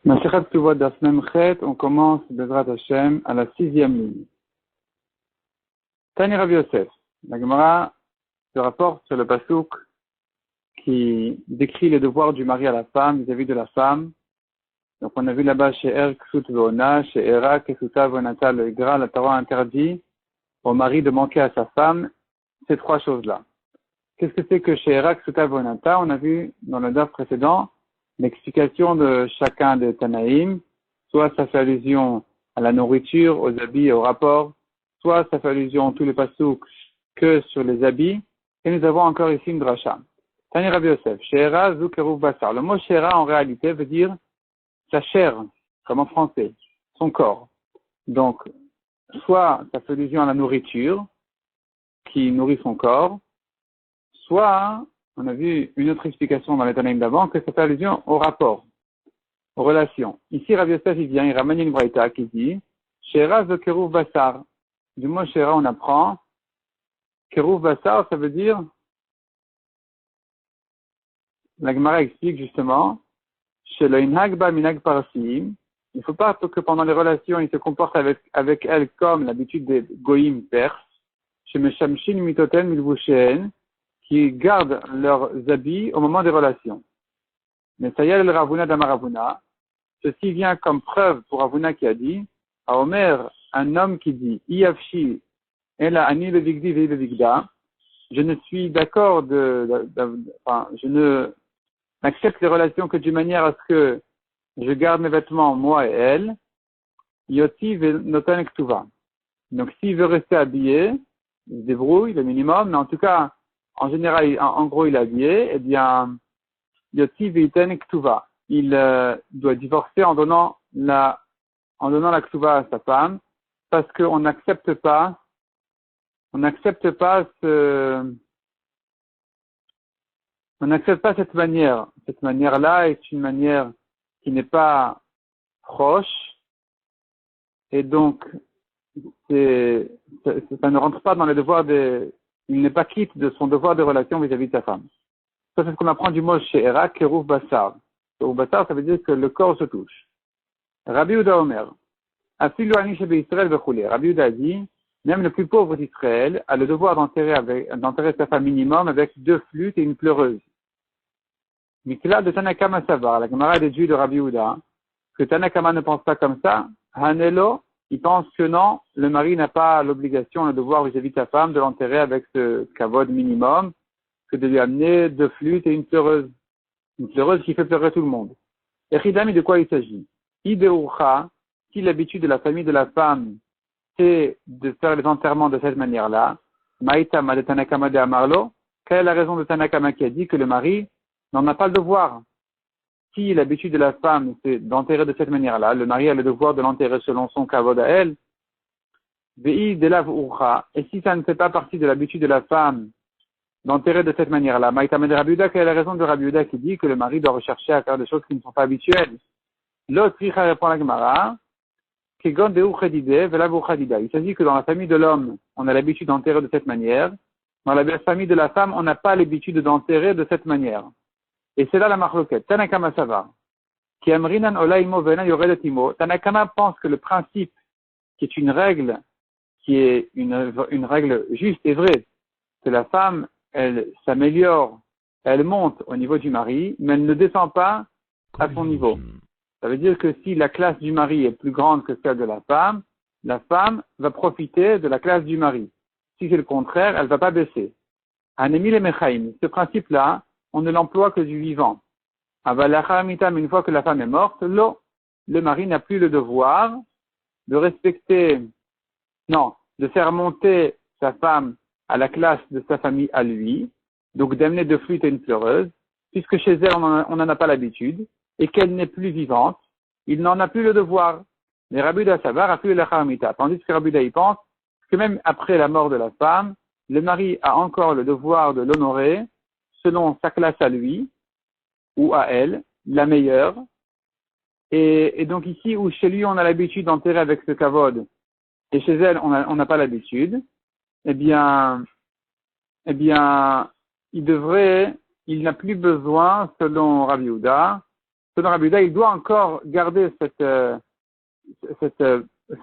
Masechet Ketuvot Daf Mem Chet, on commence Bezrat Hashem à la 6e ligne. Tani Rav Yosef, la Gemara se rapporte sur le pasuk qui décrit les devoirs du mari à la femme vis-à-vis de la femme. Donc on a vu là-bas chez Er Ksut Veona, chez Era Kesuta Venata le Gra, la Torah interdit au mari de manquer à sa femme ces trois choses-là. Qu'est-ce que c'est que chez Era Ksuta Venata? On a vu dans le daf précédent l'explication de chacun des Tanaïm, soit ça fait allusion à la nourriture, aux habits et au rapport, soit ça fait allusion tous les pasouks que sur les habits, et nous avons encore ici une dracha. Tani Rav Yosef, She'era zu keruv basar. Le mot She'era en réalité veut dire sa chair, comme en français, son corps. Donc, soit ça fait allusion à la nourriture, qui nourrit son corps, soit on a vu une autre explication dans les Tanaïm d'avant, que ça fait allusion au rapport, aux relations. Ici, Rav Yosef, il ramène une braïta qui dit, She'era zo keruv basar. Du mot She'era, on apprend, keruv basar, ça veut dire, la Gemara explique justement, chez le inhagba minag parsim, il ne faut pas que pendant les relations, il se comporte avec elle comme l'habitude des goïm perses, chez meshamshin mitoten milvushen, qui gardent leurs habits au moment des relations. Mais Sayal el Ravuna d'Amaravuna, ceci vient comme preuve pour Ravuna qui a dit, à Omer, un homme qui dit, Iyavshi, Ela ani bevigdi ve bevigda, je ne suis d'accord je ne n'accepte les relations que d'une manière à ce que je garde mes vêtements, moi et elle, Yoti ve noten ktuva. Donc s'il veut rester habillé, il se débrouille le minimum, mais en tout cas, en général, en gros, il est habillé, eh bien, Yoti ve iten ktuva. Il doit divorcer en donnant la ktuva à sa femme, parce qu'on n'accepte pas cette manière. Cette manière-là est une manière qui n'est pas proche, et donc, ça ne rentre pas dans les devoirs il n'est pas quitte de son devoir de relation vis-à-vis de sa femme. Ça, c'est ce qu'on apprend du mot chez Era, Kerouf Bassar. Kerouf Bassar, ça veut dire que le corps se touche. Rabbi Yehuda Omer, Afilu ani shebe Israël vechule. Rabbi Yehuda a dit, même le plus pauvre d'Israël a le devoir d'enterrer sa femme minimum avec 2 flûtes et une pleureuse. Mikla de Tanakama Savar, la Gemara des Juifs de Rabbi Yehuda, que Tanakama ne pense pas comme ça, Hanelo, il pense que non, le mari n'a pas l'obligation, le devoir vis-à-vis de sa femme de l'enterrer avec ce kavod minimum, que de lui amener 2 flûtes et une pleureuse. Une pleureuse qui fait pleurer tout le monde. Et Ridami, de quoi il s'agit? Ideucha, si l'habitude de la famille de la femme, c'est de faire les enterrements de cette manière-là, Maïtama de Tanakama de Amarlo, quelle est la raison de Tanakama qui a dit que le mari n'en a pas le devoir? Si l'habitude de la femme, c'est d'enterrer de cette manière-là, le mari a le devoir de l'enterrer selon son kavod à elle. Vei de la v'urcha. Et si ça ne fait pas partie de l'habitude de la femme d'enterrer de cette manière-là, Maïtama de Rabbi Yehuda, quelle est la raison de Rabbi Yehuda qui dit que le mari doit rechercher à faire des choses qui ne sont pas habituelles? L'autre répond la Gemara, Kegon de Uchadide, Vela Uchadida. Il s'agit que dans la famille de l'homme, on a l'habitude d'enterrer de cette manière. Dans la famille de la femme, on n'a pas l'habitude d'enterrer de cette manière. Et c'est là la marloquette. Tanakama Savar. Qui amrinan olaimo vena yoredatimo. Tanakama pense que le principe, qui est une règle, qui est une règle juste et vraie, que la femme, elle s'améliore, elle monte au niveau du mari, mais elle ne descend pas à son niveau. Ça veut dire que si la classe du mari est plus grande que celle de la femme va profiter de la classe du mari. Si c'est le contraire, elle ne va pas baisser. Anemi le mechaim. Ce principe-là, on ne l'emploie que du vivant. Avalachamitam, une fois que la femme est morte, le mari n'a plus le devoir de de faire monter sa femme à la classe de sa famille à lui, donc d'amener 2 flûtes et une pleureuse, puisque chez elle, on n'en a pas l'habitude, et qu'elle n'est plus vivante, il n'en a plus le devoir. Mais Rabbi Yehuda Savar a plus la charamita, tandis que Rabbi Yehuda y pense que même après la mort de la femme, le mari a encore le devoir de l'honorer selon sa classe à lui, ou à elle, la meilleure. Et donc ici, où chez lui on a l'habitude d'enterrer avec ce kavod, et chez elle on n'a pas l'habitude, eh bien, il n'a plus besoin, selon Rabbi Yehuda, selon Rabbi Yehuda, il doit encore garder ce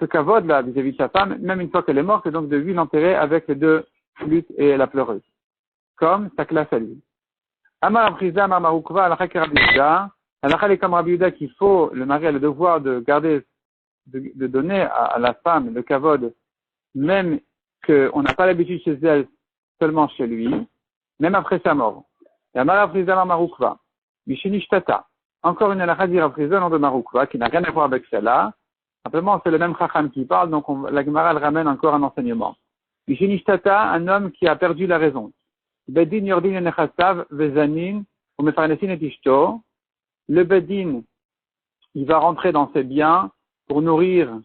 kavod-là vis-à-vis de sa femme, même une fois qu'elle est morte, et donc de lui l'enterrer avec les deux flûtes et la pleureuse. Comme sa classe à lui. Amar Apriza, Amar Marukva, Alakha ke Rabbi Yehuda. Alakha est comme Rabbi Yehuda qu'il faut, le mari a le devoir de garder, de donner à la femme le kavod, même qu'on n'a pas l'habitude chez elle, seulement chez lui, même après sa mort. Et Amar Apriza, Amar Marukva. Mishinishtata. Encore une alakha dit Rav Chizda, nom de Marukva, qui n'a rien à voir avec celle-là. Simplement, c'est le même Chacham qui parle, donc la Gemara elle ramène encore un enseignement. Mishinishtata, un homme qui a perdu la raison. Bedin yordin nechasav vezanin umefarnesin et ishto. Le bedin, il va rentrer dans ses biens pour nourrir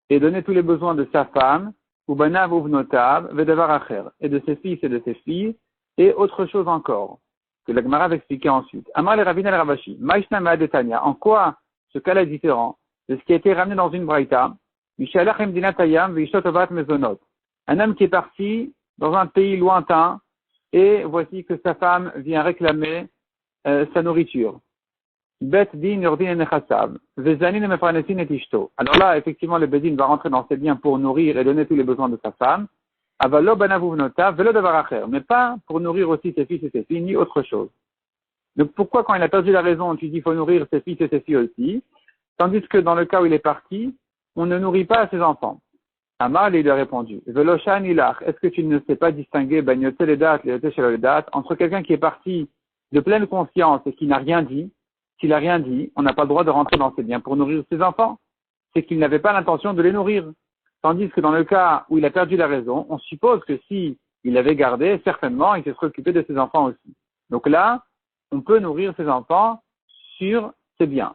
et donner tous les besoins de sa femme, ubanav uvnotav vedavar acher, et de ses fils et de ses filles, et autre chose encore, que la Gemara va expliquer ensuite. Amar le Ravina el Ravashi, Maishna Ma'adetania, en quoi ce cas-là est différent de ce qui a été ramené dans une braïta, Mishalach Emdinat Hayam veishtot ovat mezonot, un homme qui est parti dans un pays lointain, et voici que sa femme vient réclamer sa nourriture. Bet din yordin nechasav, vezanin mefarnesin et ishto. Alors là, effectivement, le bedin va rentrer dans ses biens pour nourrir et donner tous les besoins de sa femme. Avalo banavu vnotav velo davar acher, mais pas pour nourrir aussi ses fils et ses filles, ni autre chose. Donc pourquoi quand il a perdu la raison, tu dis qu'il faut nourrir ses fils et ses filles aussi, tandis que dans le cas où il est parti, on ne nourrit pas ses enfants. Amal, il lui a répondu, Veloshan ilach, est-ce que tu ne sais pas distinguer, bagnoté les dates, les dates, entre quelqu'un qui est parti de pleine conscience et qui n'a rien dit, s'il n'a rien dit, on n'a pas le droit de rentrer dans ses biens pour nourrir ses enfants. C'est qu'il n'avait pas l'intention de les nourrir. Tandis que dans le cas où il a perdu la raison, on suppose que si il avait gardé, certainement, il se serait occupé de ses enfants aussi. Donc là, on peut nourrir ses enfants sur ses biens.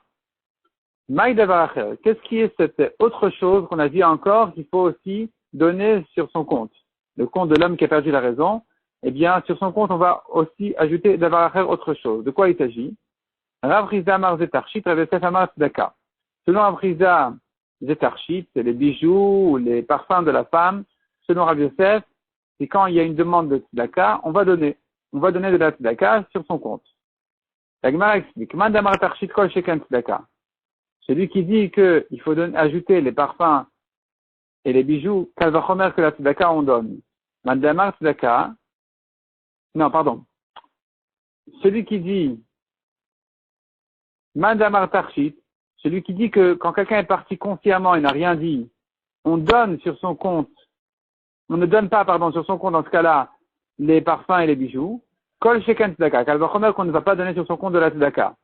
Qu'est-ce qui est cette autre chose qu'on a dit encore qu'il faut aussi donner sur son compte? Le compte de l'homme qui a perdu la raison, eh bien, sur son compte, on va aussi ajouter d'avoir autre chose. De quoi il s'agit? Rav Chizda Amar Zetarchit, Rav Yosef Amar Tzedaka. Selon Rav Chizda, Zetarchit, c'est les bijoux ou les parfums de la femme. Selon Rav Yosef, c'est quand il y a une demande de Tzedaka, on va donner. On va donner de la Tzedaka sur son compte. La Gemara explique. Man Amar Tarchit Kol Sheken Tzedaka. Celui qui dit qu'il faut ajouter les parfums et les bijoux, Kalvachomer que la Tzedaka on donne. Man Amar Tzedaka. Non, pardon. Celui qui dit Mandamar Tarchit, celui qui dit que quand quelqu'un est parti consciemment et n'a rien dit, on donne sur son compte, on ne donne pas, sur son compte dans ce cas-là, les parfums et les bijoux. Kol Sheken Tzedaka, Kalvachomer qu'on ne va pas donner sur son compte de la Tzedaka.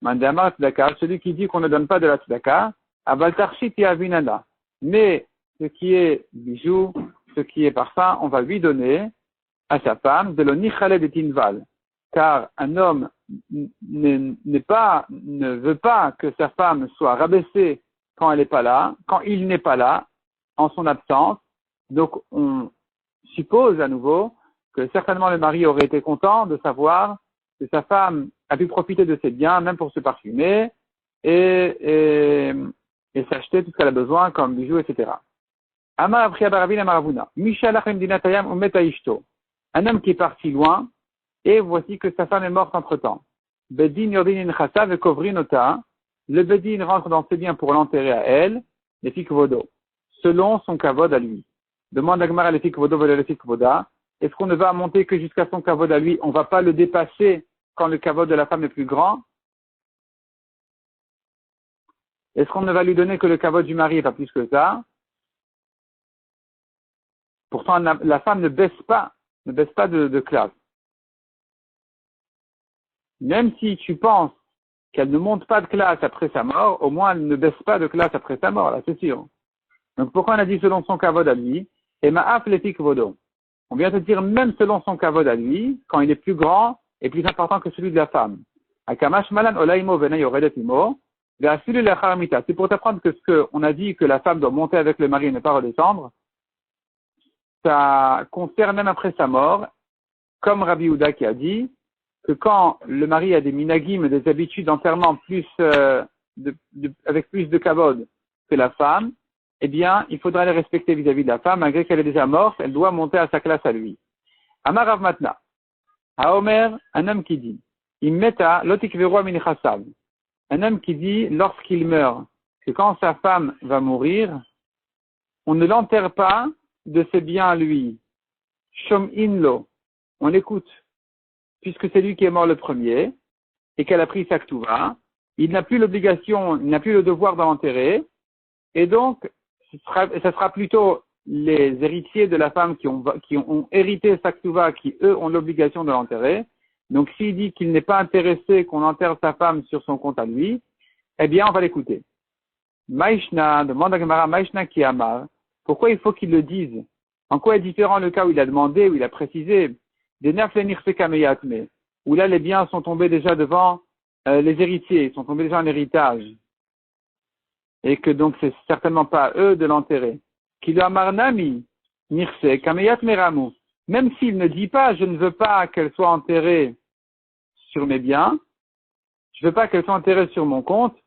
Mandamar Tzedaka, celui qui dit qu'on ne donne pas de la Tzedaka, Aval Tarchit Yavinada. Mais ce qui est bijoux, ce qui est parfum, on va lui donner à sa femme de l'onichale de Tinval. Car un homme ne veut pas que sa femme soit rabaissée quand elle n'est pas là, quand il n'est pas là, en son absence. Donc, on suppose à nouveau que certainement le mari aurait été content de savoir que sa femme a pu profiter de ses biens, même pour se parfumer, et s'acheter tout ce qu'elle a besoin, comme bijoux, etc. Amar Apriya Baravina Maravuna. Mishalachem dinatayam umeta ishto. Un homme qui est parti loin, et voici que sa femme est morte entre-temps. Bedin yordin chasav et kovrinota. Le bedin rentre dans ses biens pour l'enterrer à elle, les fikvodo, selon son kavod à lui. Demande à Gemara les fikvodo vole les fikvoda. Est-ce qu'on ne va monter que jusqu'à son kavod à lui? On ne va pas le dépasser quand le kavod de la femme est plus grand? Est-ce qu'on ne va lui donner que le kavod du mari et pas plus que ça? Pourtant, la femme ne baisse pas de classe. Même si tu penses qu'elle ne monte pas de classe après sa mort, au moins elle ne baisse pas de classe après sa mort, là, c'est sûr. Donc pourquoi on a dit selon son kavod à lui? Et ma'af letik vodo. On vient de dire même selon son kavod à lui, quand il est plus grand et plus important que celui de la femme. Akamash malan olaimo venay oredetimo. C'est pour t'apprendre que ce qu'on a dit que la femme doit monter avec le mari et ne pas redescendre, ça concerne même après sa mort, comme Rabbi Yehuda qui a dit que quand le mari a des minagim, des habitudes d'enterrement avec plus de kavod que la femme, eh bien, il faudra les respecter vis-à-vis de la femme, malgré qu'elle est déjà morte, elle doit monter à sa classe à lui. Amar Rav Matna. À Omer, un homme qui dit, Immeta lotikveru minichasav. un homme qui dit, lorsqu'il meurt, que quand sa femme va mourir, on ne l'enterre pas de ses biens à lui. Shom inlo, on l'écoute, puisque c'est lui qui est mort le premier, et qu'elle a pris sa ktuva, il n'a plus l'obligation, il n'a plus le devoir de l'enterrer, et donc, ça sera plutôt les héritiers de la femme qui ont hérité sa ktuva, qui eux ont l'obligation de l'enterrer. Donc, s'il dit qu'il n'est pas intéressé qu'on enterre sa femme sur son compte à lui, eh bien, on va l'écouter. Maïshna, demande à Gemara, Maïshna qui amar, pourquoi il faut qu'il le dise? En quoi est différent le cas où il a demandé, où il a précisé, des naflenir sekameyatme, où là les biens sont tombés déjà devant les héritiers, ils sont tombés déjà en héritage, et que donc c'est certainement pas à eux de l'enterrer. Qu'il amar nami, nirse kameyat meramu, même s'il ne dit pas, je ne veux pas qu'elle soit enterrée sur mes biens, je ne veux pas qu'elle soit enterrée sur mon compte,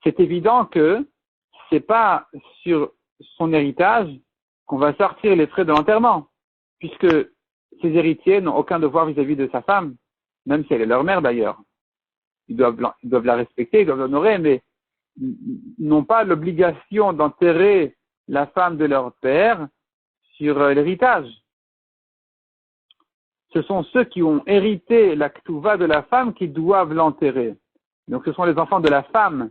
c'est évident que c'est pas sur son héritage qu'on va sortir les frais de l'enterrement, puisque ses héritiers n'ont aucun devoir vis-à-vis de sa femme, même si elle est leur mère d'ailleurs. Ils doivent la respecter, ils doivent l'honorer, mais n'ont pas l'obligation d'enterrer la femme de leur père sur l'héritage. Ce sont ceux qui ont hérité la ktuva de la femme qui doivent l'enterrer. Donc ce sont les enfants de la femme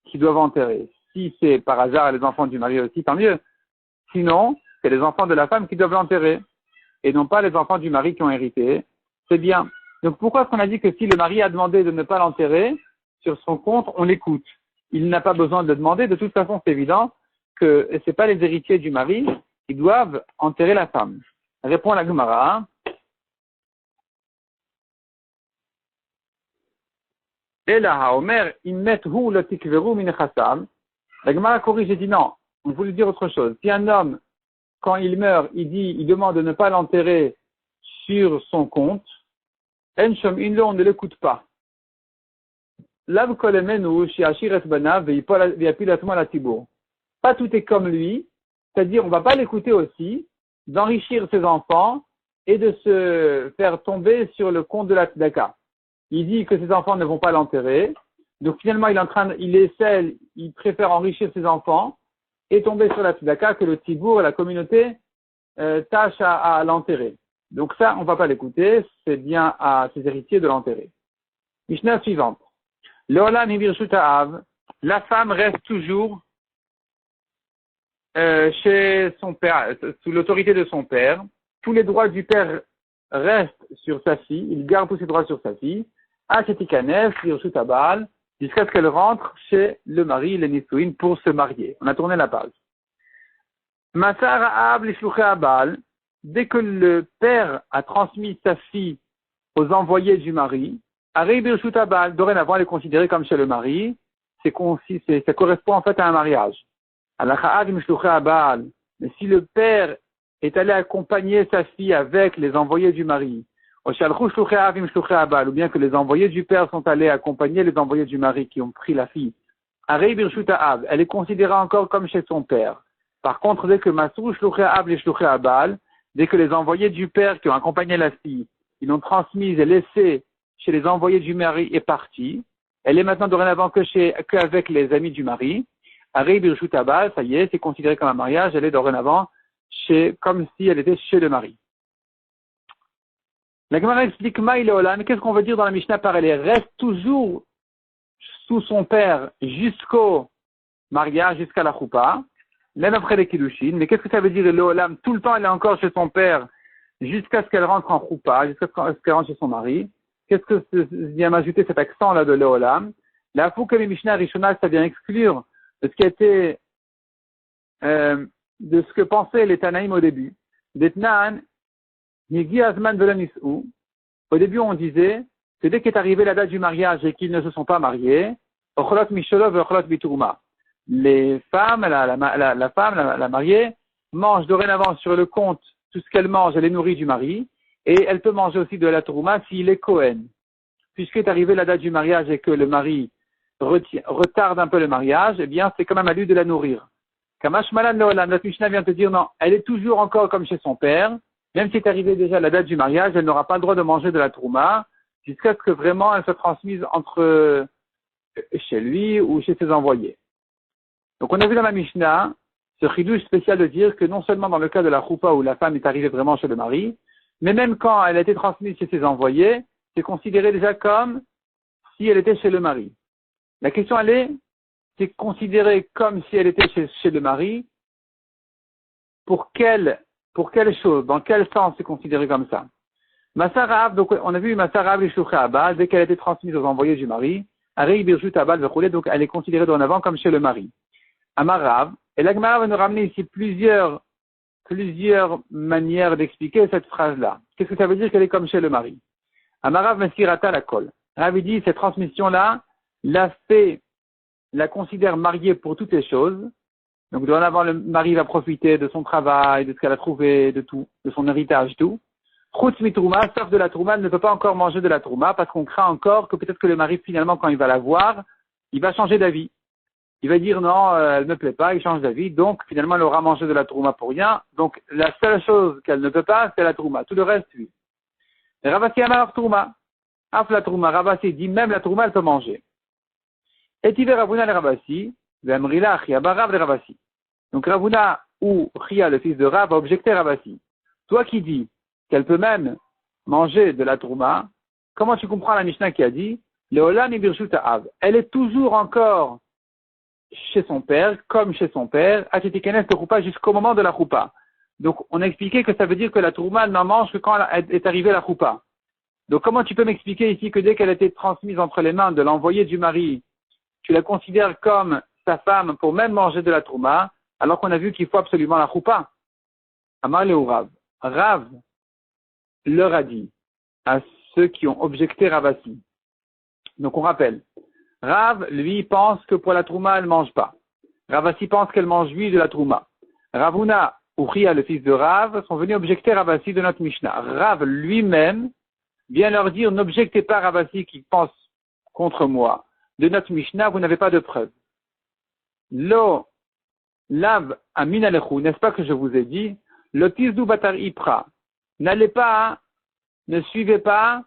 qui doivent enterrer. Si c'est par hasard les enfants du mari aussi, tant mieux. Sinon, c'est les enfants de la femme qui doivent l'enterrer. Et non pas les enfants du mari qui ont hérité. C'est bien. Donc pourquoi est-ce qu'on a dit que si le mari a demandé de ne pas l'enterrer sur son compte, on l'écoute? Il n'a pas besoin de le demander. De toute façon, c'est évident que ce n'est pas les héritiers du mari qui doivent enterrer la femme. Répond la Gemara. Et là, Omer, immethu le tikveru minechasam. La Gemara corrige et dit non. On voulait dire autre chose. Si un homme, quand il meurt, il demande de ne pas l'enterrer sur son compte, Enshom inlo, on ne l'écoute pas. Lav kolemenu shiashir es banav veyapilatma la tibour. Pas tout est comme lui, c'est-à-dire on va pas l'écouter aussi, d'enrichir ses enfants et de se faire tomber sur le compte de la tzedaka. Il dit que ses enfants ne vont pas l'enterrer, donc finalement il préfère enrichir ses enfants et tomber sur la tzedaka que le tibour, la communauté, tâche à l'enterrer. Donc ça, on va pas l'écouter, c'est bien à ses héritiers de l'enterrer. Mishnah suivante. Leolam hibirshut ha'av, la femme reste toujours chez son père, sous l'autorité de son père. Tous les droits du père restent sur sa fille, il garde tous ses droits sur sa fille. Achetikanes, birshut habal, jusqu'à ce qu'elle rentre chez le mari, le nisuin, pour se marier. On a tourné la page. Masar ha'av lishluché habal, dès que le père a transmis sa fille aux envoyés du mari, Ari birshut habal, dorénavant elle est considérée comme chez le mari, ça correspond en fait à un mariage. Mais si le père est allé accompagner sa fille avec les envoyés du mari, ou bien que les envoyés du père sont allés accompagner les envoyés du mari qui ont pris la fille, elle est considérée encore comme chez son père. Par contre, dès que dès que les envoyés du père qui ont accompagné la fille, ils l'ont transmise et laissée chez les envoyés du mari est partie, elle est maintenant dorénavant qu'avec les amis du mari. Arei birshut habal, ça y est, c'est considéré comme un mariage, elle est dorénavant comme si elle était chez le mari. La Gemara explique Maï Leolam, mais qu'est-ce qu'on veut dire dans la Mishnah par elle reste toujours sous son père jusqu'au mariage, jusqu'à la choupa, même après les kiddushin. Mais qu'est-ce que ça veut dire Leolam? Tout le temps elle est encore chez son père jusqu'à ce qu'elle rentre en choupa, jusqu'à ce qu'elle rentre chez son mari. Qu'est-ce que vient m'ajouter cet accent-là de Leolam? La fouke les Mishnah Rishona, ça vient exclure de ce qui était, de ce que pensaient les Tanaïm au début. D'Etnan, Nigi Azman Velanisou. Au début, on disait que dès qu'est arrivée la date du mariage et qu'ils ne se sont pas mariés, Ocholot Misholov et Ocholot Bitourma. Les femmes, la mariée, mange dorénavant sur le compte tout ce qu'elle mange, elle est nourrie du mari, et elle peut manger aussi de la Tourma s'il est Kohen. Puisqu'est arrivée la date du mariage et que le mari retarde un peu le mariage, eh bien, c'est quand même à lui de la nourrir. Kamash Malan Leolam, notre Mishnah vient te dire non, elle est toujours encore comme chez son père, même si est arrivée déjà la date du mariage, elle n'aura pas le droit de manger de la Tourma, jusqu'à ce que vraiment elle soit transmise entre chez lui ou chez ses envoyés. Donc on a vu dans la Mishnah ce chidouche spécial de dire que non seulement dans le cas de la choupa où la femme est arrivée vraiment chez le mari, mais même quand elle a été transmise chez ses envoyés, c'est considéré déjà comme si elle était chez le mari. La question elle est, c'est considéré comme si elle était chez le mari, pour quelle chose, dans quel sens c'est considéré comme ça? Masarav, donc on a vu Masarav Lishucha Abal, dès qu'elle a été transmise aux envoyés du mari, Arei Birjut Abal Vechoulet, donc elle est considérée dorénavant comme chez le mari. Amarav, et la Gemara va nous ramener ici plusieurs manières d'expliquer cette phrase-là. Qu'est-ce que ça veut dire qu'elle est comme chez le mari? Amarav Meskirata la kol. Rav dit, cette transmission-là, la considère mariée pour toutes les choses. Donc, dorénavant, le mari va profiter de son travail, de ce qu'elle a trouvé, de tout, de son héritage, tout. Chutz mitrouma, sauf de la trouma, elle ne peut pas encore manger de la trouma parce qu'on craint encore que peut-être que le mari, finalement, quand il va la voir, il va changer d'avis. Il va dire non, elle ne me plaît pas, il change d'avis, donc finalement elle aura mangé de la trouma pour rien. Donc la seule chose qu'elle ne peut pas, c'est la trouma. Tout le reste, oui. Ravasi amar trouma. Af la trouma, Ravasi dit même la trouma, elle peut manger. Et tu verras Ravuna le Ravasi, Vemrila Chia Barav le Ravasi. Donc Ravuna ou Chia, le fils de Rav, va objecter Ravasi. Toi qui dis qu'elle peut même manger de la trouma, comment tu comprends la Mishnah qui a dit Leolam ibirshut Av. Elle est toujours encore chez son père, comme chez son père, Atitikenes de Choupa jusqu'au moment de la Choupa. Donc, on a expliqué que ça veut dire que la Trouma, elle n'en mange que quand est arrivée la Choupa. Donc, comment tu peux m'expliquer ici que dès qu'elle a été transmise entre les mains de l'envoyé du mari, tu la considères comme sa femme pour même manger de la Trouma, alors qu'on a vu qu'il faut absolument la Choupa? Amar le Rav. Rav leur a dit à ceux qui ont objecté Ravasi. Donc, on rappelle. Rav, lui, pense que pour la trouma, elle ne mange pas. Ravasi pense qu'elle mange, lui, de la trouma. Ravuna ou Chia, le fils de Rav, sont venus objecter Ravasi de notre Mishnah. Rav lui-même vient leur dire, n'objectez pas Ravasi qui pense contre moi. De notre Mishnah, vous n'avez pas de preuve. Lo, lav, amin alechou, n'est-ce pas que je vous ai dit, le tisdu batar ipra. N'allez pas, ne suivez pas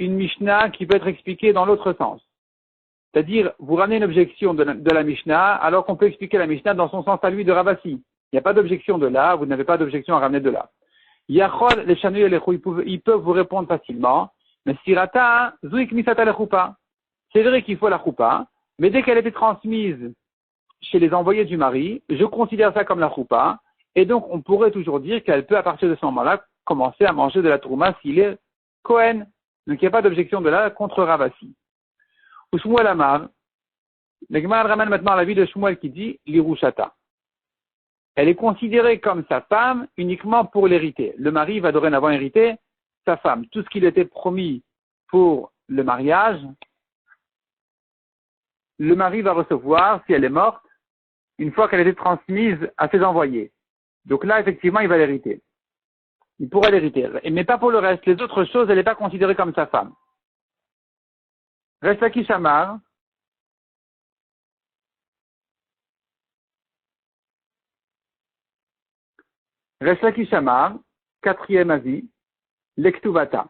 une Mishnah qui peut être expliquée dans l'autre sens. C'est-à-dire, vous ramenez une objection de la Mishnah, alors qu'on peut expliquer la Mishnah dans son sens à lui de Ravasi. Il n'y a pas d'objection de là, vous n'avez pas d'objection à ramener de là. Yachol, les chanouilles et les chou, ils peuvent vous répondre facilement, mais sirata, zuik misata le choupa. C'est vrai qu'il faut la choupa, mais dès qu'elle a été transmise chez les envoyés du mari, je considère ça comme la choupa, et donc on pourrait toujours dire qu'elle peut, à partir de ce moment-là, commencer à manger de la trouma s'il est Kohen. Donc il n'y a pas d'objection de là contre Ravasi. Ou Shmuel Amar, le Gemara ramène maintenant la vie de Shmuel qui dit l'Irushata. Elle est considérée comme sa femme uniquement pour l'hériter. Le mari va dorénavant hériter sa femme. Tout ce qui lui était promis pour le mariage, le mari va recevoir, si elle est morte, une fois qu'elle a été transmise à ses envoyés. Donc là, effectivement, il va l'hériter. Il pourra l'hériter. Mais pas pour le reste. Les autres choses, elle n'est pas considérée comme sa femme. Reste à Kishamar. Reste à Kishamar, quatrième avis, l'Ektuvata.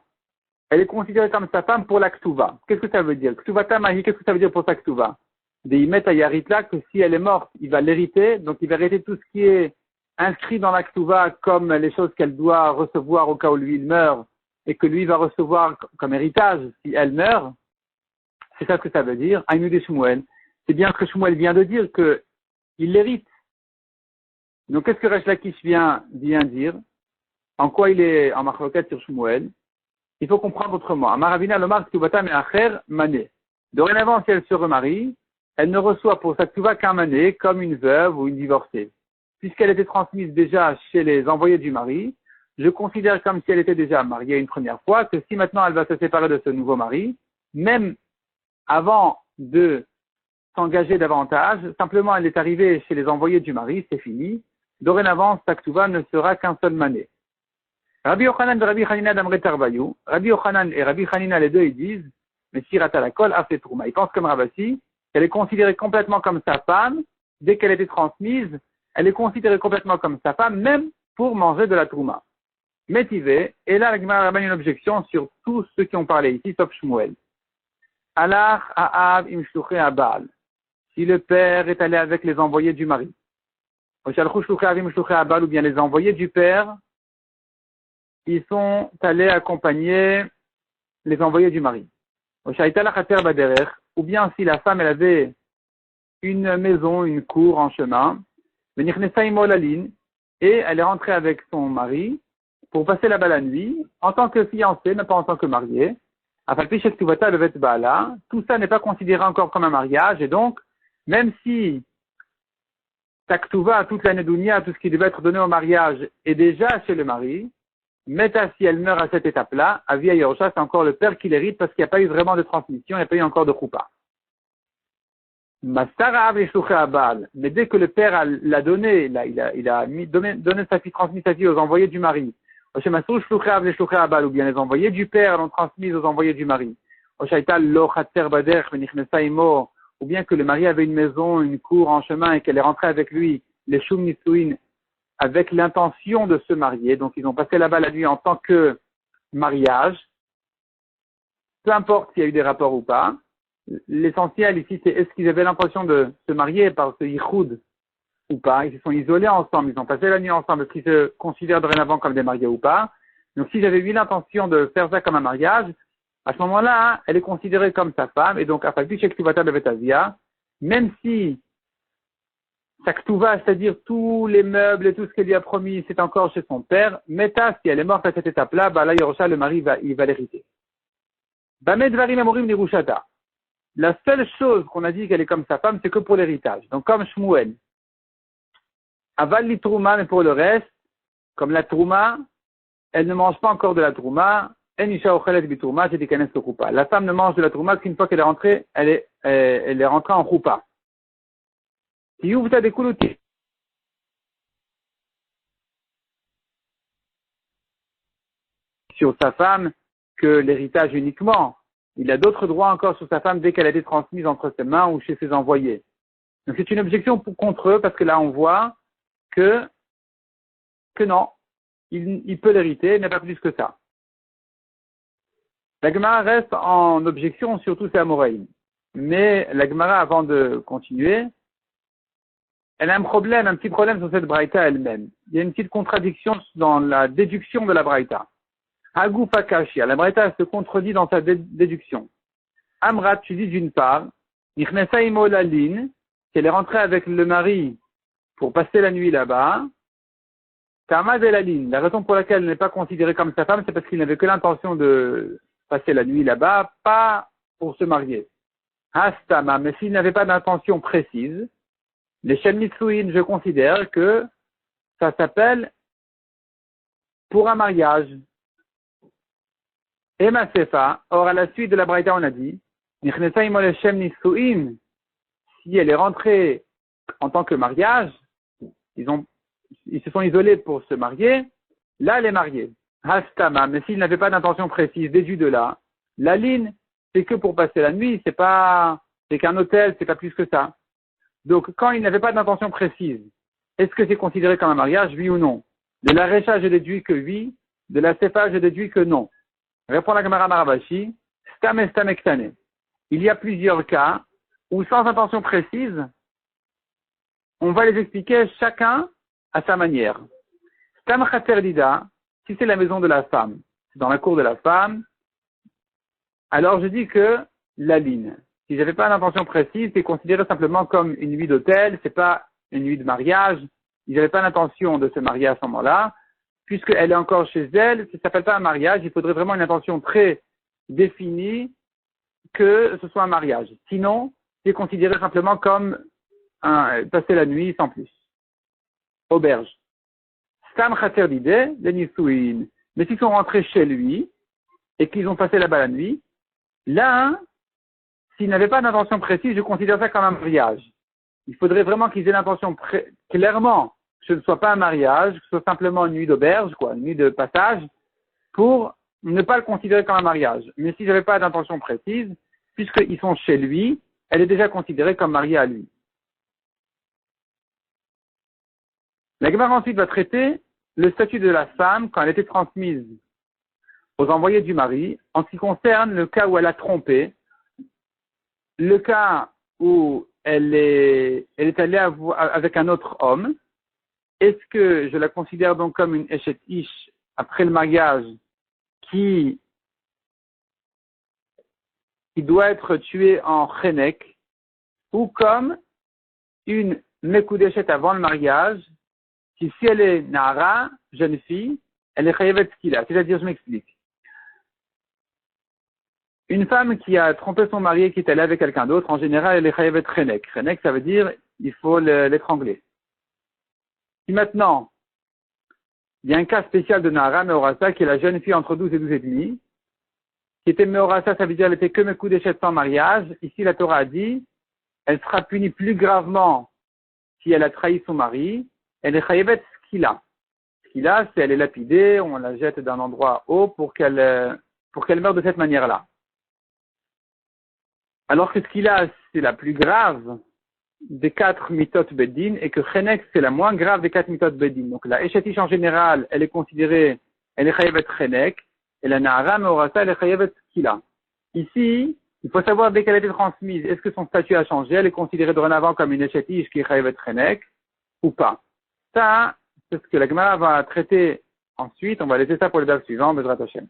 Elle est considérée comme sa femme pour la Ktuva. Qu'est-ce que ça veut dire? Ktuvata Mahi, qu'est-ce que ça veut dire pour sa Ktuva? Des Imet Ayaritla, que si elle est morte, il va l'hériter, donc il va hériter tout ce qui est inscrit dans la Ktuva comme les choses qu'elle doit recevoir au cas où lui il meurt, et que lui va recevoir comme héritage si elle meurt. C'est ça ce que ça veut dire. Aïnou de Shmuel. C'est bien ce que Shmuel vient de dire, qu'il l'hérite. Donc, qu'est-ce que Resh Lakish vient dire? En quoi il est en marloquette sur Shmuel? Il faut comprendre autrement. Amaravina lomar ktuvata me'acher mané. Dorénavant, si elle se remarie, elle ne reçoit pour sa ktuva qu'un mané, comme une veuve ou une divorcée. Puisqu'elle était transmise déjà chez les envoyés du mari, je considère comme si elle était déjà mariée une première fois, que si maintenant elle va se séparer de ce nouveau mari, même avant de s'engager davantage, simplement elle est arrivée chez les envoyés du mari, c'est fini. Dorénavant, sa ktuva ne sera qu'un seul mané. Rabbi Yochanan et Rabbi Hanina d'Amre Tarbayou, Rabbi Yochanan et Rabbi Hanina, les deux, ils disent, mais Sirata la kol a fait trouma. Ils pensent comme Ravasi, qu'elle est considérée complètement comme sa femme, dès qu'elle a été transmise, elle est considérée complètement comme sa femme, même pour manger de la trouma. Métivé, et là, la Gemara ramène une objection sur tous ceux qui ont parlé ici, sauf Shmuel. Alach Aav im shluchei Abal. Si le père est allé avec les envoyés du mari. Ou bien les envoyés du père, ils sont allés accompagner les envoyés du mari. Ou bien si la femme elle avait une maison, une cour en chemin, et elle est rentrée avec son mari pour passer là-bas la nuit, en tant que fiancée, mais pas en tant que mariée. Tout ça n'est pas considéré encore comme un mariage, et donc, même si Taktuva, toute l'année d'Unia, tout ce qui devait être donné au mariage, est déjà chez le mari, Meta, si elle meurt à cette étape-là, Avia Yorosha, c'est encore le père qui l'hérite parce qu'il n'y a pas eu vraiment de transmission, il n'y a pas eu encore de choupa. Mais dès que le père l'a donné, il a donné sa fille, transmis sa fille aux envoyés du mari. Ou bien les envoyés du père l'ont transmise aux envoyés du mari. Ou bien que le mari avait une maison, une cour en chemin et qu'elle est rentrée avec lui, les Shum Nisuin, avec l'intention de se marier. Donc ils ont passé là-bas la nuit en tant que mariage. Peu importe s'il y a eu des rapports ou pas. L'essentiel ici, c'est est-ce qu'ils avaient l'intention de se marier par ce yichud ou pas. Ils se sont isolés ensemble, ils ont passé la nuit ensemble. Est-ce qu'ils se considèrent dorénavant comme des mariés ou pas? Donc si j'avais eu l'intention de faire ça comme un mariage, à ce moment-là, elle est considérée comme sa femme, et donc, même si sa ktuva, c'est-à-dire tous les meubles et tout ce qu'elle lui a promis, c'est encore chez son père, Meta, si elle est morte à cette étape-là, là, Yorosha, le mari, il va l'hériter. La seule chose qu'on a dit qu'elle est comme sa femme, c'est que pour l'héritage. Donc, comme Shmuel. Aval li trouma, mais pour le reste, comme la trouma, elle ne mange pas encore de la trouma. La femme ne mange de la trouma qu'une fois qu'elle est rentrée, elle est rentrée en choupa. Sur sa femme que l'héritage uniquement. Il a d'autres droits encore sur sa femme dès qu'elle a été transmise entre ses mains ou chez ses envoyés. Donc c'est une objection contre eux parce que là on voit que non, il peut l'hériter, mais pas plus que ça. La Gemara reste en objection, surtout c'est Amoraïm. Mais la Gemara, avant de continuer, elle a un petit problème sur cette braïta elle-même. Il y a une petite contradiction dans la déduction de la braïta. Agoufa Kashia, la braïta se contredit dans sa déduction. Amrat, tu dis d'une part, Nichnesa imo lalin, qu'elle est rentrée avec le mari pour passer la nuit là-bas. Tamad elaline, la raison pour laquelle elle n'est pas considérée comme sa femme, c'est parce qu'il n'avait que l'intention de passer la nuit là-bas, pas pour se marier. Hastama, mais s'il n'avait pas d'intention précise, les Shem Nitsuin, je considère que ça s'appelle pour un mariage. Et ma sefa, or à la suite de la braïta on a dit, Nichnesa imo le Shem Nitsuin, si elle est rentrée en tant que mariage, ils se sont isolés pour se marier, là elle est mariée. Hastama, mais s'il n'avait pas d'intention précise, déduit de là, la ligne, c'est que pour passer la nuit, c'est qu'un hôtel, c'est pas plus que ça. Donc, quand il n'avait pas d'intention précise, est-ce que c'est considéré comme un mariage, oui ou non? De la récha, je déduis que oui, de la sefa, je déduis que non. Répond la Gemara Maravashi, stam et stam ektane. Il y a plusieurs cas où, sans intention précise, on va les expliquer chacun à sa manière. Stam chater dida, si c'est la maison de la femme, c'est dans la cour de la femme, alors je dis que la ligne. Si j'avais pas d'intention précise, c'est considéré simplement comme une nuit d'hôtel, c'est pas une nuit de mariage. Ils n'avaient pas l'intention de se marier à ce moment-là, puisqu'elle est encore chez elle, ça s'appelle pas un mariage, il faudrait vraiment une intention très définie que ce soit un mariage. Sinon, c'est considéré simplement comme passer la nuit sans plus. Auberge. Stam chater d'idée, les nisuin. Mais s'ils sont rentrés chez lui et qu'ils ont passé là-bas la nuit, là, s'ils n'avaient pas d'intention précise, je considère ça comme un mariage. Il faudrait vraiment qu'ils aient l'intention clairement que ce ne soit pas un mariage, que ce soit simplement une nuit d'auberge, une nuit de passage, pour ne pas le considérer comme un mariage. Mais s'ils n'avaient pas d'intention précise, puisqu'ils sont chez lui, elle est déjà considérée comme mariée à lui. La Gemara ensuite va traiter le statut de la femme quand elle était transmise aux envoyés du mari en ce qui concerne le cas où elle a trompé le cas où elle est allée avec un autre homme, est-ce que je la considère donc comme une Eshet Ish après le mariage qui doit être tuée en Chenek, ou comme une Mekudeshet avant le mariage, qui si elle est Nara, jeune fille, elle est Chayevet Skila. C'est-à-dire, je m'explique. Une femme qui a trompé son mari et qui est allée avec quelqu'un d'autre, en général, elle est Chayevet Chenek. Chenek, ça veut dire, il faut l'étrangler. Si maintenant, il y a un cas spécial de Nara Meorasa, qui est la jeune fille entre 12 et 12 et demi, qui était Meorasa, ça veut dire, elle était que Mekudeshet sans mariage. Ici, la Torah a dit, elle sera punie plus gravement si elle a trahi son mari. Elle est Chayevet Skila. Skila, c'est elle est lapidée, on la jette d'un endroit haut pour qu'elle meure de cette manière-là. Alors que Skila, c'est la plus grave des 4 mitot bedin et que Chenek, c'est la moins grave des 4 mitot bedin. Donc la Eshetish en général, elle est considérée, elle est Chayevet Chenek, et la Nahara Meorasa, elle est Chayevet Skila. Ici, il faut savoir dès qu'elle a été transmise, est-ce que son statut a changé, elle est considérée dorénavant comme une Eshetish qui est Chayevet Chenek ou pas. Ça, c'est ce que la Gemara va traiter ensuite, on va laisser ça pour les dates suivantes, Bezrat Hashem.